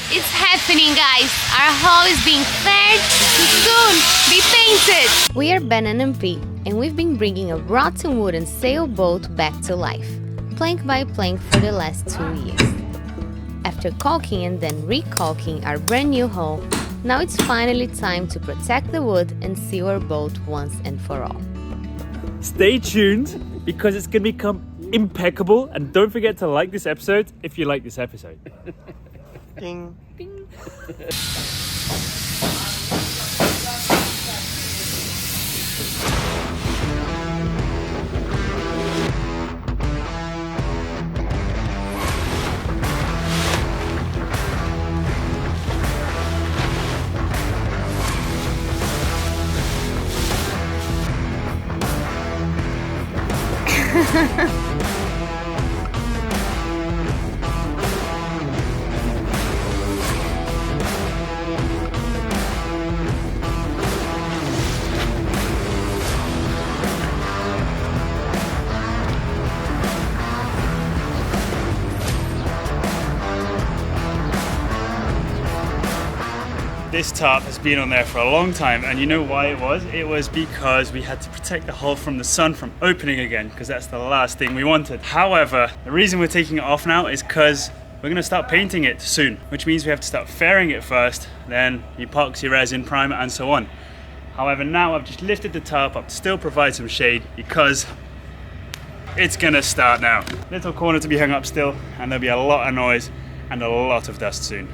It's happening, guys! Our hull is being flared to soon be painted! We are Ben and MP, and we've been bringing a rotten wooden sailboat back to life, plank by plank for the last 2 years. After caulking and then re-caulking our brand new hull, now it's finally time to protect the wood and seal our boat once and for all. Stay tuned because it's going to become impeccable, and don't forget to like this episode if you like this episode. Ding. Ding. This tarp has been on there for a long time, and you know why it was? It was because we had to protect the hull from the sun from opening again, because that's the last thing we wanted. However, the reason we're taking it off now is because we're going to start painting it soon, which means we have to start fairing it first, then epoxy, resin, primer, and so on. However, now I've just lifted the tarp up to still provide some shade because it's going to start now. Little corner to be hung up still, and there'll be a lot of noise and a lot of dust soon.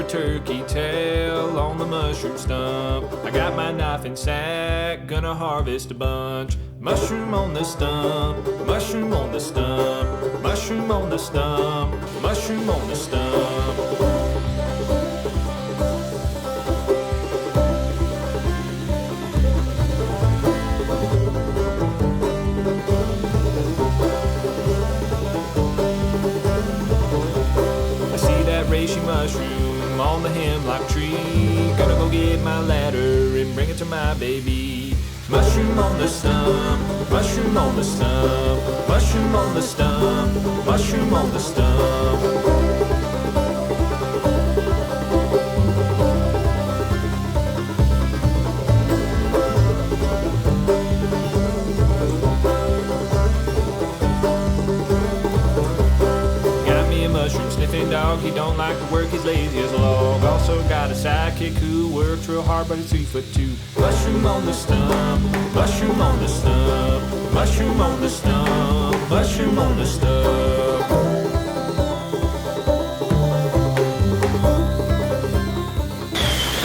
Turkey tail on the mushroom stump. I got my knife and sack, gonna harvest a bunch. Mushroom on the stump, mushroom on the stump, mushroom on the stump, mushroom on the stump. I see that reishi mushroom on the hemlock tree. Gonna go get my ladder and bring it to my baby. Mushroom on the stump, mushroom on the stump, mushroom on the stump, mushroom on the stump. Dog, he don't like to work, he's lazy as a log. Also got a sidekick who works real hard, but he's 3'2". Mushroom on the stump, mushroom on the stump, mushroom on the stump, mushroom on the stump.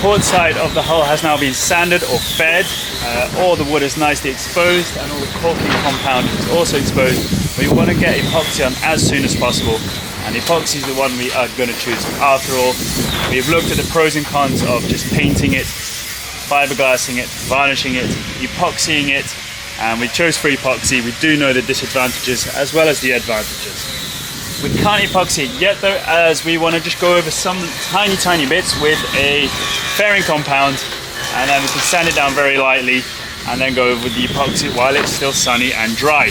Port side of the hull has now been sanded or fed. All the wood is nicely exposed and all the caulking compound is also exposed. We want to get epoxy on as soon as possible. And epoxy is the one we are going to choose. After all, we've looked at the pros and cons of just painting it, fiberglassing it, varnishing it, epoxying it, and we chose for epoxy. We do know the disadvantages as well as the advantages. We can't epoxy it yet though, as we want to just go over some tiny bits with a fairing compound, and then we can sand it down very lightly and then go over with the epoxy while it's still sunny and dry.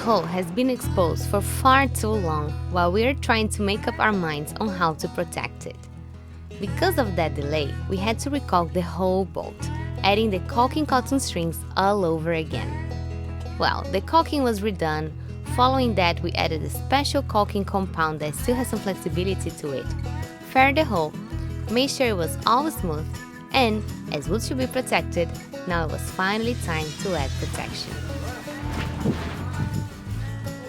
hull has been exposed for far too long while we are trying to make up our minds on how to protect it. Because of that delay, we had to recaulk the whole boat, adding the caulking cotton strings all over again. Well, the caulking was redone. Following that, we added a special caulking compound that still has some flexibility to it, faired the hull, made sure it was all smooth, and, as wood should be protected, now it was finally time to add protection.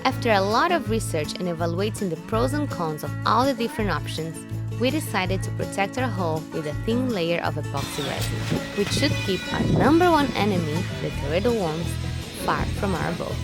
After a lot of research and evaluating the pros and cons of all the different options, we decided to protect our hull with a thin layer of epoxy resin, which should keep our #1 enemy, the teredo worms, far from our boat.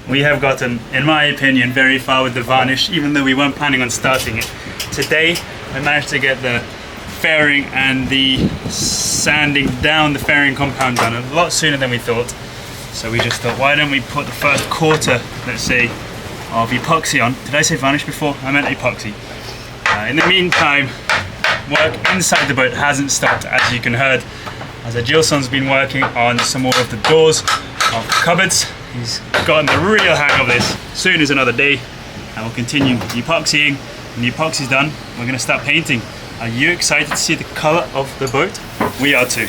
We have gotten, in my opinion, very far with the varnish, even though we weren't planning on starting it. Today, I managed to get the fairing and the sanding down, the fairing compound done a lot sooner than we thought. So we just thought, why don't we put the first quarter, let's say, of epoxy on. Did I say varnish before? I meant epoxy. In the meantime, work inside the boat hasn't stopped, as you can heard, as Gilson's been working on some more of the doors of the cupboards. He's gotten the real hang of this. Soon is another day, and we'll continue epoxying. When the epoxy's done, we're going to start painting. Are you excited to see the color of the boat? We are too.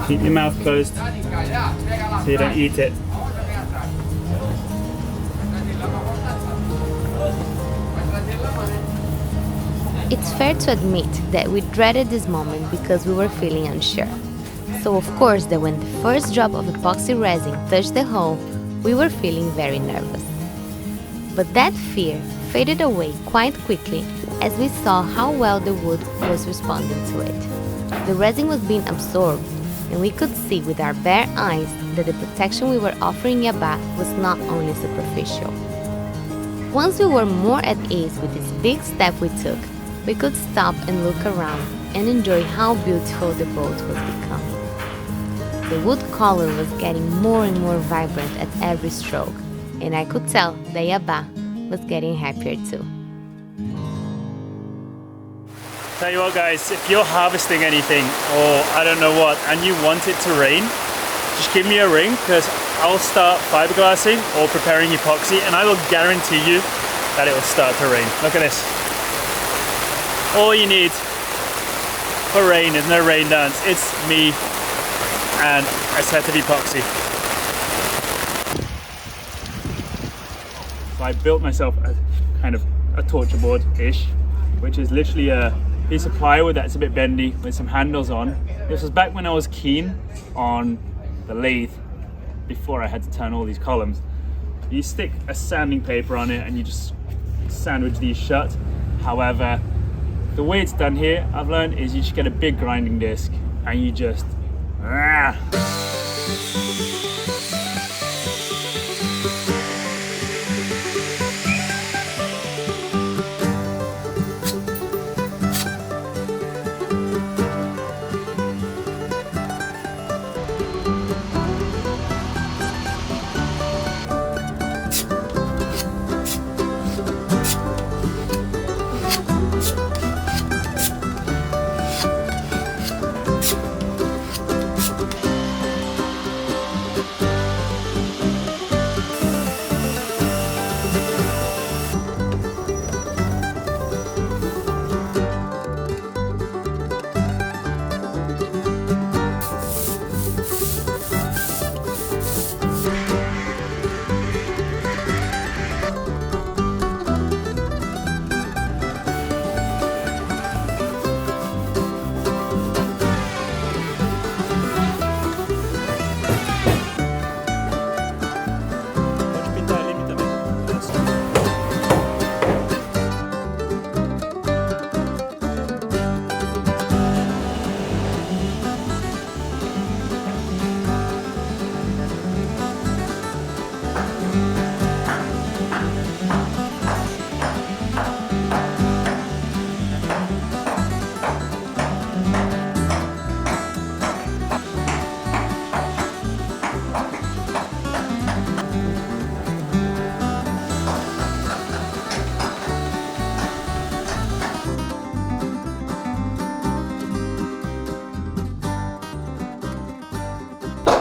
Keep your mouth closed so you don't eat it. It's fair to admit that we dreaded this moment because we were feeling unsure. So of course that when the first drop of epoxy resin touched the hull, we were feeling very nervous. But that fear faded away quite quickly as we saw how well the wood was responding to it. The resin was being absorbed, and we could see with our bare eyes that the protection we were offering Yabá was not only superficial. Once we were more at ease with this big step we took, we could stop and look around and enjoy how beautiful the boat was becoming. The wood color was getting more and more vibrant at every stroke, and I could tell that Yabá was getting happier too. Tell you what guys, if you're harvesting anything or I don't know what and you want it to rain, just give me a ring because I'll start fiberglassing or preparing epoxy and I will guarantee you that it will start to rain. Look at this. All you need for rain. There's no rain dance. It's me and a set of epoxy. So I built myself a kind of a torture board-ish, which is literally a piece of plywood that's a bit bendy with some handles on. This was back when I was keen on the lathe, before I had to turn all these columns. You stick a sanding paper on it and you just sandwich these shut. However, the way it's done here, I've learned, is you just get a big grinding disc and you just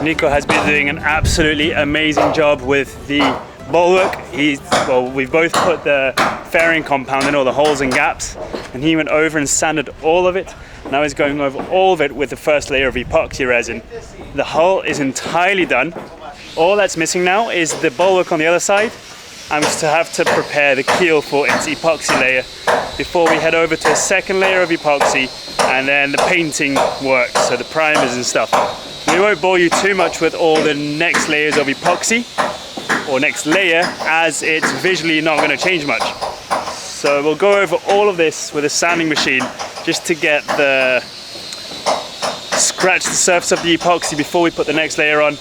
Nico has been doing an absolutely amazing job with the bulwark. We've both put the fairing compound in all the holes and gaps, and he went over and sanded all of it. Now he's going over all of it with the first layer of epoxy resin. The hull is entirely done. All that's missing now is the bulwark on the other side. I'm just to have to prepare the keel for its epoxy layer before we head over to a second layer of epoxy and then the painting works, so the primers and stuff. We won't bore you too much with all the next layers of epoxy or next layer, as it's visually not going to change much. So we'll go over all of this with a sanding machine just to get scratch the surface of the epoxy before we put the next layer on.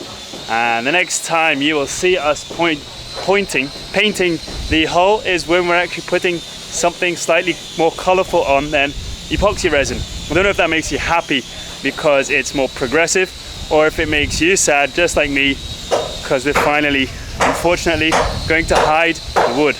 And the next time you will see us painting the hull is when we're actually putting something slightly more colorful on than epoxy resin. I don't know if that makes you happy because it's more progressive, or if it makes you sad just like me because we're finally, unfortunately, going to hide the wood.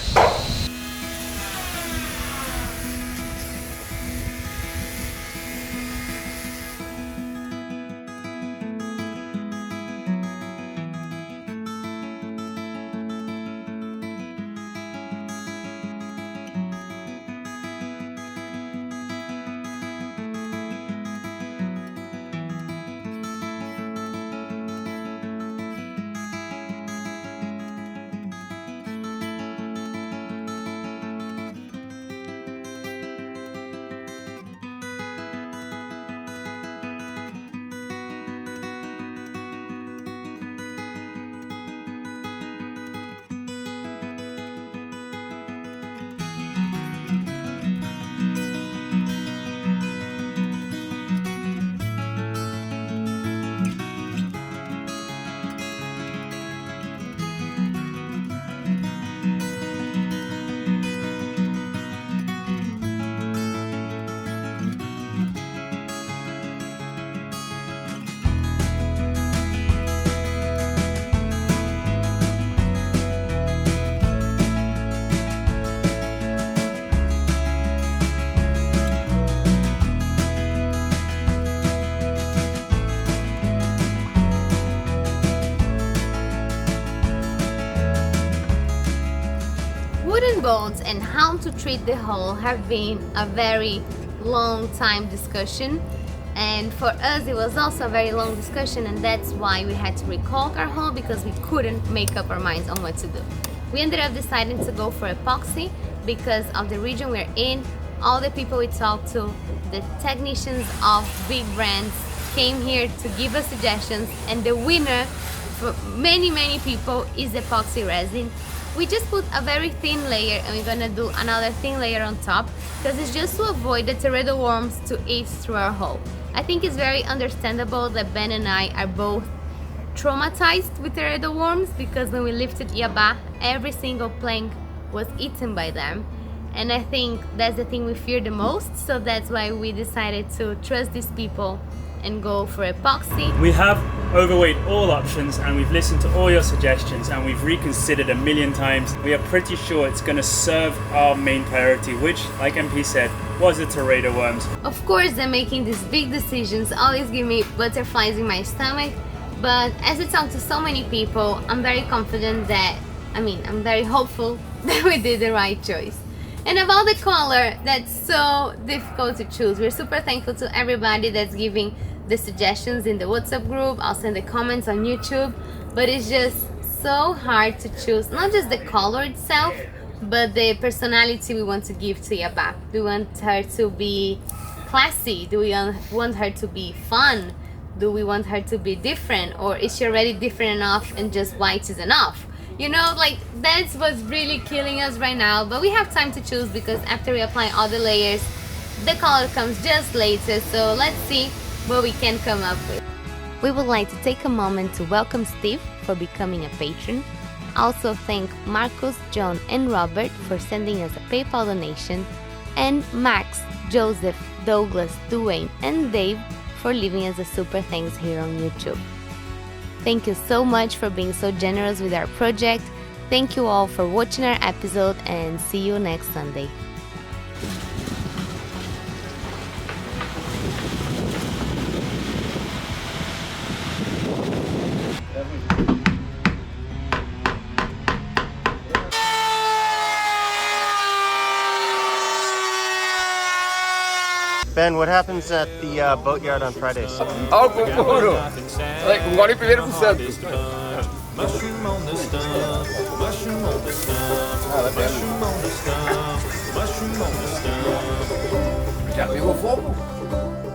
Wooden bones and how to treat the hull have been a very long time discussion, And for us it was also a very long discussion, and that's why we had to recaulk our hull, because we couldn't make up our minds on what to do. We ended up deciding to go for epoxy because of the region we're in. All the people we talked to, the technicians of big brands, came here to give us suggestions, and the winner for many people is epoxy resin. We just put a very thin layer, and we're gonna do another thin layer on top because it's just to avoid the teredo worms to eat through our hull. I think it's very understandable that Ben and I are both traumatized with teredo worms, because when we lifted Yabá, every single plank was eaten by them. And I think that's the thing we fear the most, so that's why we decided to trust these people and go for epoxy. We have overweighed all options, and we've listened to all your suggestions, and we've reconsidered a million times. We are pretty sure it's going to serve our main priority, which, like MP said, was the teredo worms. Of course, they're making these big decisions always give me butterflies in my stomach, but as we talk to so many people, I'm very confident that, I'm very hopeful that we did the right choice. And about the color, that's so difficult to choose. We're super thankful to everybody that's giving the suggestions in the WhatsApp group, also in the comments on YouTube, but it's just so hard to choose, not just the color itself, but the personality we want to give to Yabá. Do we want her to be classy? Do we want her to be fun? Do we want her to be different? Or is she already different enough and just white is enough? You know, like, that's what's really killing us right now, but we have time to choose because after we apply all the layers, the color comes just later, so let's see what we can come up with. We would like to take a moment to welcome Steve for becoming a patron. Also thank Marcos, John and Robert for sending us a PayPal donation, and Max, Joseph, Douglas, Duane and Dave for leaving us a super thanks here on YouTube. Thank you so much for being so generous with our project. Thank you all for watching our episode, and see you next Sunday. Ben, what happens at the boatyard on Fridays? Algo puro. Agora em primeiro pro Santos. Mushroom on the stump, mushroom on the stump, mushroom on the stump, mushroom on the stump. Já pegou fogo?